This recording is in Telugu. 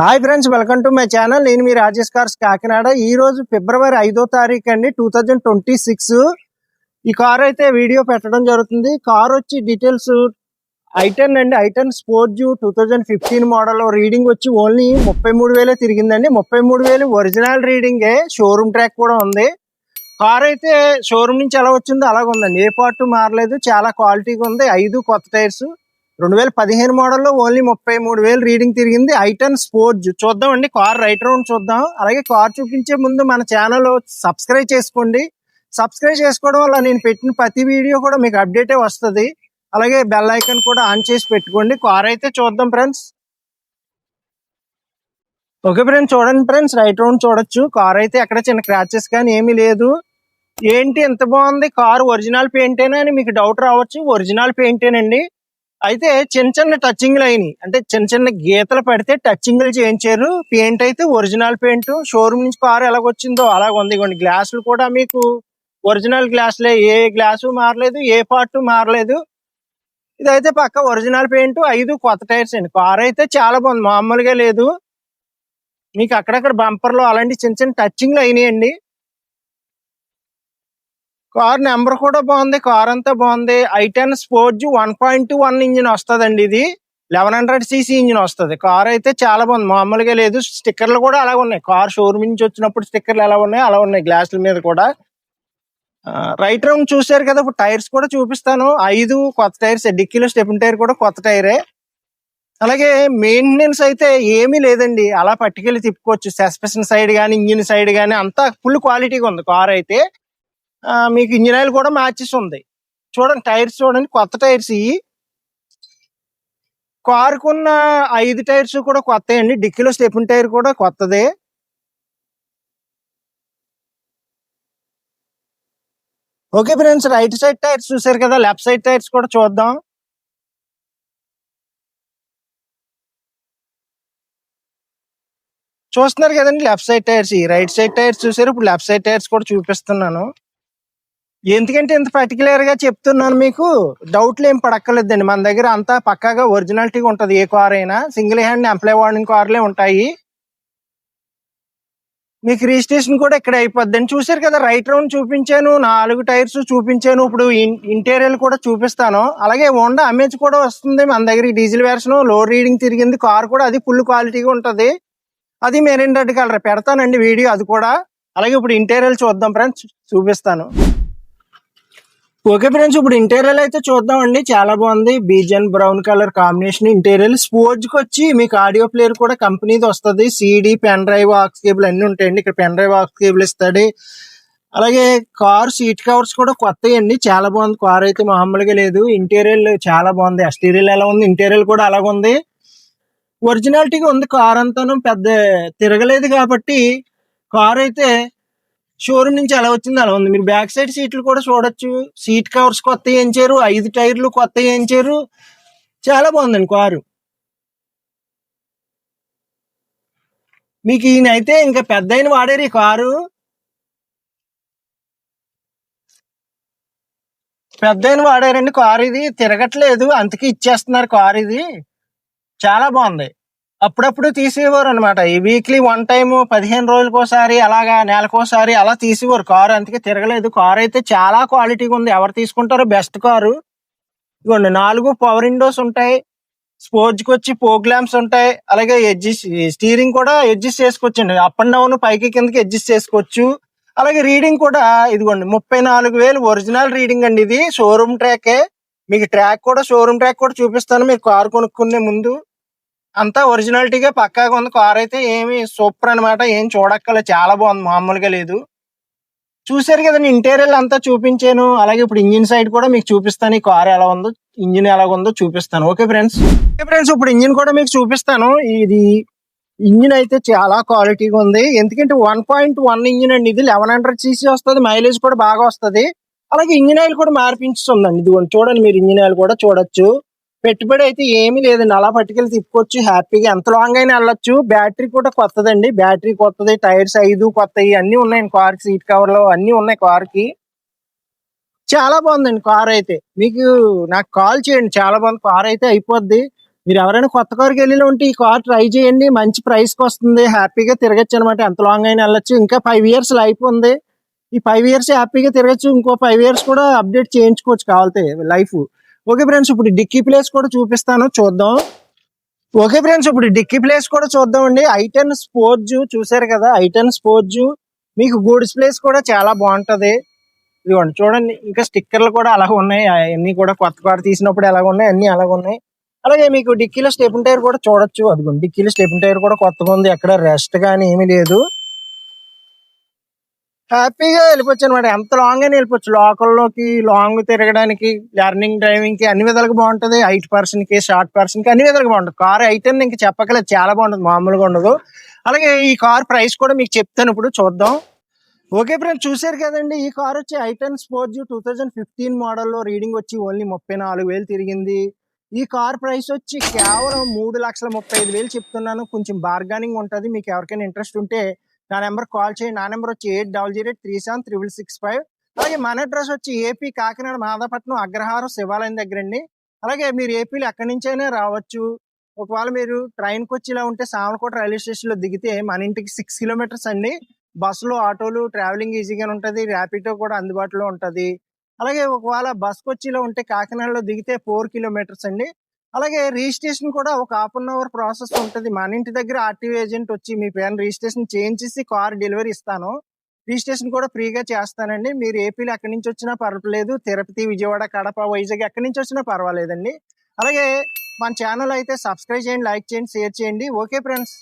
Hi friends, welcome to my channel. నేను మీ రాజేష్ కార్స్ కాకినాడ. ఈ రోజు ఫిబ్రవరి 5వ తారీఖు అండి 2026. ఈ కార్ అయితే వీడియో పెట్టడం జరుగుతుంది. కార్ వచ్చి డీటెయిల్స్ i10 అండి, i10 స్పోర్ట్ 2015 మోడల్. రీడింగ్ వచ్చి ఓన్లీ 33,000 తిరిగిందండి. 33,000 ఒరిజినల్ రీడింగే, షోరూమ్ ట్రాక్ కూడా ఉంది. కార్ అయితే షోరూమ్ నుంచి ఎలా వచ్చిందో అలాగ ఉందండి, ఏ పార్ట్ మారలేదు, చాలా క్వాలిటీగా ఉంది. 5 కొత్త టైర్స్, 2015 మోడల్లో ఓన్లీ 33,000 రీడింగ్ తిరిగింది. i10 స్పోర్ట్ చూద్దామండి. కార్ రైట్ రౌండ్ చూద్దాం. అలాగే కార్ చూపించే ముందు మన ఛానల్ సబ్స్క్రైబ్ చేసుకోండి. సబ్స్క్రైబ్ చేసుకోవడం వల్ల నేను పెట్టిన ప్రతి వీడియో కూడా మీకు అప్డేటే వస్తుంది. అలాగే బెల్ ఐకాన్ కూడా ఆన్ చేసి పెట్టుకోండి. కార్ అయితే చూద్దాం ఫ్రెండ్స్. ఓకే ఫ్రెండ్స్, చూడండి ఫ్రెండ్స్, రైట్ రౌండ్ చూడొచ్చు. కార్ అయితే ఎక్కడ చిన్న క్రాచెస్ కానీ ఏమీ లేదు. ఏంటి ఎంత బాగుంది కార్, ఒరిజినల్ పెయింటేనా అని మీకు డౌట్ రావచ్చు. ఒరిజినల్ పెయింటేనండి. అయితే చిన్న చిన్న టచింగ్లు అయినాయి, అంటే చిన్న చిన్న గీతలు పడితే టచింగ్లు చేయించారు. పెయింట్ అయితే ఒరిజినల్ పెయింట్. షోరూమ్ నుంచి కారు ఎలాగొచ్చిందో అలాగ ఉంది. ఇవ్వండి, గ్లాసులు కూడా మీకు ఒరిజినల్ గ్లాసులే, ఏ గ్లాసు మారలేదు, ఏ పార్ట్ మారలేదు. ఇదైతే పక్క ఒరిజినల్ పెయింట్. 5 కొత్త టైర్స్ అండి. కార్ అయితే చాలా బాగుంది, మామూలుగా లేదు. మీకు అక్కడక్కడ బంపర్లో అలాంటి చిన్న చిన్న టచింగ్లు అయినాయండి. కార్ నెంబర్ కూడా బాగుంది, కార్ అంతా బాగుంది. i10 స్పోర్ట్ 1.1 ఇంజిన్ వస్తుందండి. ఇది 1100cc ఇంజిన్ వస్తుంది. కార్ అయితే చాలా బాగుంది, మామూలుగా లేదు. స్టిక్కర్లు కూడా అలాగ ఉన్నాయి. కార్ షోరూమ్ నుంచి వచ్చినప్పుడు స్టిక్కర్లు ఎలా ఉన్నాయి అలా ఉన్నాయి, గ్లాసుల మీద కూడా. రైట్ రౌండ్ చూసారు కదా. ఇప్పుడు టైర్స్ కూడా చూపిస్తాను. 5 కొత్త టైర్స్, డిక్కీలో స్టెప్ని టైర్ కూడా కొత్త టైరే. అలాగే మెయింటెనెన్స్ అయితే ఏమీ లేదండి, అలా పట్టుకెళ్ళి తిప్పుకోవచ్చు. సస్పెన్షన్ సైడ్ కానీ ఇంజిన్ సైడ్ కానీ అంతా ఫుల్ క్వాలిటీగా ఉంది కార్ అయితే. మీకు ఇంజిన్ ఆయిల్ కూడా మ్యాచెస్ ఉంది. చూడండి టైర్స్, చూడండి కొత్త టైర్స్. ఇవి కారుకున్న 5 టైర్స్ కూడా కొత్త అండి. డిక్కీలో స్టెప్ని టైర్ కూడా కొత్తదే. Okay friends, right side tyres చూసారు కదా. లెఫ్ట్ సైడ్ టైర్స్ కూడా చూద్దాం. చూస్తున్నారు కదండి లెఫ్ట్ సైడ్ టైర్స్. ఈ రైట్ సైడ్ టైర్స్ చూసారు. ఇప్పుడు లెఫ్ట్ సైడ్ టైర్స్ కూడా చూపిస్తున్నాను. ఎందుకంటే ఇంత పర్టికులర్ గా చెప్తున్నాను, మీకు డౌట్లు ఏం పడక్కర్లేదండి. మన దగ్గర అంతా పక్కాగా ఒరిజినాలిటీగా ఉంటది. ఏ కార్ అయినా సింగిల్ హ్యాండ్ ఎంప్లాయ్ వాడిన కార్లే ఉంటాయి. మీకు రిజిస్ట్రేషన్ కూడా ఇక్కడ అయిపోద్ది. చూసారు కదా, రైట్ రౌండ్ చూపించాను, 4 టైర్స్ చూపించాను. ఇప్పుడు ఇంటీరియర్ కూడా చూపిస్తాను. అలాగే హోండా అమేజ్ కూడా వస్తుంది మన దగ్గర, డీజిల్ వెర్షన్, లో రీడింగ్ తిరిగింది. కార్ కూడా అది ఫుల్ క్వాలిటీగా ఉంటది. అది మెరీన్ రెడ్ కలర్ పెడతానండి వీడియో, అది కూడా. అలాగే ఇప్పుడు ఇంటీరియర్ చూద్దాం ఫ్రెండ్స్, చూపిస్తాను. ఓకే ఫ్రెండ్స్, ఇప్పుడు ఇంటీరియర్ అయితే చూద్దామండి. చాలా బాగుంది, beige and brown colour combination interior. Sports కి వచ్చి మీకు ఆడియో ప్లేయర్ కూడా కంపెనీది వస్తుంది. CD, pen drive, aux cable అన్ని ఉంటాయండి. ఇక్కడ పెన్ డ్రైవ్, ఆక్స్ కేబుల్ ఇస్తాడు. అలాగే కార్ సీట్ కవర్స్ కూడా కొత్తవి అండి. చాలా బాగుంది కార్ అయితే, మామూలుగా లేదు. ఇంటీరియర్ చాలా బాగుంది. ఎక్స్టీరియర్ ఎలా ఉంది, ఇంటీరియర్ కూడా అలాగ ఉంది. ఒరిజినాలిటీగా ఉంది. కార్ అంతాను పెద్ద తిరగలేదు కాబట్టి కార్ అయితే షోరూమ్ నుంచి ఎలా వచ్చింది అలా ఉంది. మీరు బ్యాక్ సైడ్ సీట్లు కూడా చూడొచ్చు. సీట్ కవర్స్ కొత్త వేయించారు, 5 టైర్లు కొత్త వేయించారు. చాలా బాగుందండి కారు. మీకు ఈయన అయితే ఇంకా పెద్ద అయిన వాడారు ఈ కారు. పెద్ద అయిన వాడారండి కారు. ఇది తిరగట్లేదు, అందుకే ఇచ్చేస్తున్నారు కారు. ఇది చాలా బాగుంది. అప్పుడప్పుడు తీసేవారు అనమాట. ఈ వీక్లీ 1 టైమ్, 15 రోజులకోసారి, అలాగా నెలకోసారి అలా తీసేవారు కారు. అందుకే తిరగలేదు. కారు అయితే చాలా క్వాలిటీగా ఉంది. ఎవరు తీసుకుంటారో బెస్ట్ కారు. ఇదిగోండి, 4 పవర్ విండోస్ ఉంటాయి. స్పోర్ట్స్కి వచ్చి పోగ్ ల్యాంప్స్ ఉంటాయి. అలాగే స్టీరింగ్ కూడా అడ్జస్ట్ చేసుకోవచ్చండి. అప్ అండ్ డౌన్, పైకి కిందకి అడ్జస్ట్ చేసుకోవచ్చు. అలాగే రీడింగ్ కూడా ఇదిగోండి, 34,000 ఒరిజినల్ రీడింగ్ అండి. ఇది షోరూమ్ ట్రాకే. మీకు ట్రాక్ కూడా, షోరూమ్ ట్రాక్ కూడా చూపిస్తాను మీకు కారు కొనుక్కునే ముందు. అంతా ఒరిజినాలిటీగా పక్కాగా ఉంది. కార్ అయితే ఏమి సూపర్ అనమాట, ఏం చూడక్కర్లేదు, చాలా బాగుంది, మామూలుగా లేదు. చూసారు కదండి, ఇంటీరియర్ అంతా చూపించాను. అలాగే ఇప్పుడు ఇంజిన్ సైడ్ కూడా మీకు చూపిస్తాను. ఈ కార్ ఎలా ఉందో, ఇంజిన్ ఎలా ఉందో చూపిస్తాను. ఓకే ఫ్రెండ్స్, ఇప్పుడు ఇంజిన్ కూడా మీకు చూపిస్తాను. ఇది ఇంజిన్ అయితే చాలా క్వాలిటీగా ఉంది. ఎందుకంటే 1.1 ఇంజిన్ అండి. ఇది 1100cc వస్తుంది. మైలేజ్ కూడా బాగా వస్తుంది. అలాగే ఇంజిన్ ఆయిల్ కూడా మార్పించుందండి. ఇది చూడండి, మీరు ఇంజిన్ ఆయిల్ కూడా చూడొచ్చు. పెట్టుబడి అయితే ఏమీ లేదండి, అలా పట్టుకెళ్ళి తిప్పుకోవచ్చు హ్యాపీగా, ఎంత లాంగ్ అయినా వెళ్ళొచ్చు. బ్యాటరీ కూడా కొత్తదండి, బ్యాటరీ కొత్తది. టైర్స్ 5 కొత్తవి అన్ని ఉన్నాయి కార్. సీట్ కవర్లు అన్ని ఉన్నాయి కార్ కి. చాలా బాగుందండి కార్ అయితే. మీకు నాకు కాల్ చేయండి, చాలా బాగుంది కార్ అయితే, అయిపోద్ది. మీరు ఎవరైనా కొత్త కార్కి వెళ్ళి ఉంటే ఈ కార్ ట్రై చేయండి, మంచి ప్రైస్కి వస్తుంది, హ్యాపీగా తిరగచ్చు అనమాట. ఎంత లాంగ్ అయినా వెళ్ళొచ్చు. ఇంకా 5 years లైఫ్ ఉంది. ఈ 5 years హ్యాపీగా తిరగచ్చు. ఇంకో 5 years కూడా అప్డేట్ చేయించుకోవచ్చు కావాలితే లైఫ్. ఓకే ఫ్రెండ్స్, ఇప్పుడు డిక్కీ ప్లేస్ కూడా చూపిస్తాను, చూద్దాం. ఓకే ఫ్రెండ్స్, ఇప్పుడు డిక్కీ ప్లేస్ కూడా చూద్దామండి. i10 స్పోర్ట్స్ చూసారు కదా, i10 స్పోర్ట్స్ మీకు గూడ్స్ ప్లేస్ కూడా చాలా బాగుంటది. ఇదిగోండి చూడండి, ఇంకా స్టిక్కర్లు కూడా అలాగ ఉన్నాయి. అన్ని కూడా కొత్త కార్ తీసినప్పుడు ఎలాగ ఉన్నాయి, అన్ని అలాగ ఉన్నాయి. అలాగే మీకు డిక్కీలో స్టెప్న్ టైర్ కూడా చూడొచ్చు. అదిగోండి, డిక్కీలో స్టెప్న్ టైర్ కూడా కొత్తగా ఉంది, ఎక్కడ రెస్ట్ కానీ ఏమీ లేదు. హ్యాపీగా వెళ్ళిపోవచ్చు అనమాట. ఎంత లాంగ్ అయినా వెళ్ళిపోవచ్చు. లోకల్లోకి లాంగ్ తిరగడానికి, లెర్నింగ్ డ్రైవింగ్ కి అన్ని విధాలుగా బాగుంటది. 8 person కి, షార్ట్ పర్సన్ కి అన్ని విధాలుగా బాగుంటుంది. కార్ అయితే ఇంకా చెప్పకలేదు, చాలా బాగుంటుంది, మామూలుగా ఉండదు. అలాగే ఈ కార్ ప్రైస్ కూడా మీకు చెప్తాను, ఇప్పుడు చూద్దాం. ఓకే ఫ్రెండ్స్, చూసారు కదండి, ఈ కార్ వచ్చి i10 స్పోర్ట్స్ 2015 మోడల్లో రీడింగ్ వచ్చి ఓన్లీ 34,000 తిరిగింది. ఈ కార్ ప్రైస్ వచ్చి కేవలం 3,35,000 చెప్తున్నాను. కొంచెం బార్గానింగ్ ఉంటుంది. మీకు ఎవరికైనా ఇంట్రెస్ట్ ఉంటే నా నెంబర్ కాల్ చేయండి. నా నెంబర్ వచ్చి 8008376665. అలాగే మన అడ్రస్ వచ్చి ఏపీ కాకినాడ మాదాపట్నం అగ్రహారం శివాలయం దగ్గర అండి. అలాగే మీరు ఏపీలో ఎక్కడి నుంచైనా రావచ్చు. ఒకవేళ మీరు ట్రైన్కి వచ్చి ఇలా ఉంటే సామలకోట రైల్వే స్టేషన్లో దిగితే మన ఇంటికి 6 kilometers అండి. బస్సులు, ఆటోలు ట్రావెలింగ్ ఈజీగా ఉంటుంది. ర్యాపిడో కూడా అందుబాటులో ఉంటుంది. అలాగే ఒకవేళ బస్కి వచ్చి ఇలా ఉంటే కాకినాడలో దిగితే 4 kilometers అండి. అలాగే రిజిస్ట్రేషన్ కూడా ఒక 1/2 hour ప్రాసెస్ ఉంటుంది. మన ఇంటి దగ్గర ఆర్టీఓ ఏజెంట్ వచ్చి మీ పేరు రిజిస్ట్రేషన్ చేయించేసి కార్ డెలివరీ ఇస్తాను. రిజిస్ట్రేషన్ కూడా ఫ్రీగా చేస్తానండి. మీరు ఏపీలో ఎక్కడి నుంచి వచ్చినా పర్వాలేదు. తిరుపతి, విజయవాడ, కడప, వైజాగ్ ఎక్కడి నుంచి వచ్చినా పర్వాలేదండి. అలాగే మన ఛానల్ అయితే సబ్స్క్రైబ్ చేయండి, లైక్ చేయండి, షేర్ చేయండి. Okay friends.